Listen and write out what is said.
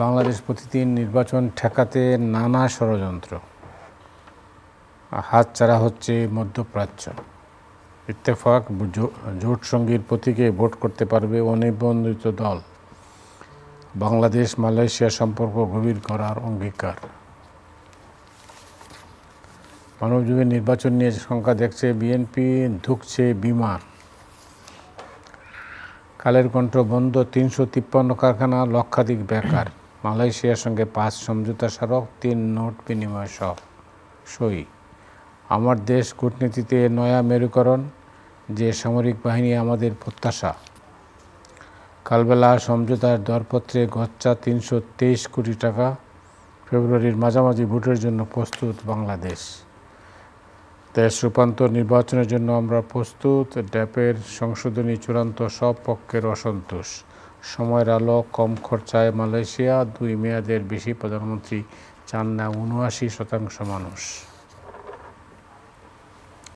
বাংলাদেশ প্রতিদিন নির্বাচন ঠেকাতে নানা ষড়যন্ত্র, হাতছাড়া হচ্ছে মধ্যপ্রাচ্য। ইত্তেফাক জোটসঙ্গীর প্রতীকে ভোট করতে পারবে অনিবন্ধিত দল। বাংলাদেশ মালয়েশিয়া সম্পর্ক গভীর করার অঙ্গীকার। মানবজমিন নির্বাচন নিয়ে শঙ্কা দেখছে বিএনপি, ধুঁকছে বিমান। কালের কণ্ঠ বন্ধ ৩৫৩ কারখানা, লক্ষাধিক বেকার। মালয়েশিয়ার সঙ্গে ৫ সমঝোতা স্মারক, ৩ নোট বিনিময় সই। আমার দেশ কূটনীতিতে নয়া মেরুকরণ, যে সামরিক বাহিনী আমাদের প্রত্যাশা। কালবেলা সমঝোতার দরপত্রে গচ্চা ৩২৩ কোটি টাকা। ফেব্রুয়ারির মাঝামাঝি ভোটের জন্য প্রস্তুত বাংলাদেশ। দেশ রূপান্তর নির্বাচনের জন্য আমরা প্রস্তুত। ড্যাপের সংশোধনী চূড়ান্ত, সব পক্ষের অসন্তোষ। সময়ের আলো, কম খরচায় মালয়েশিয়া, 2 মেয়াদের বেশি প্রধানমন্ত্রী চান না ৭৯% মানুষ।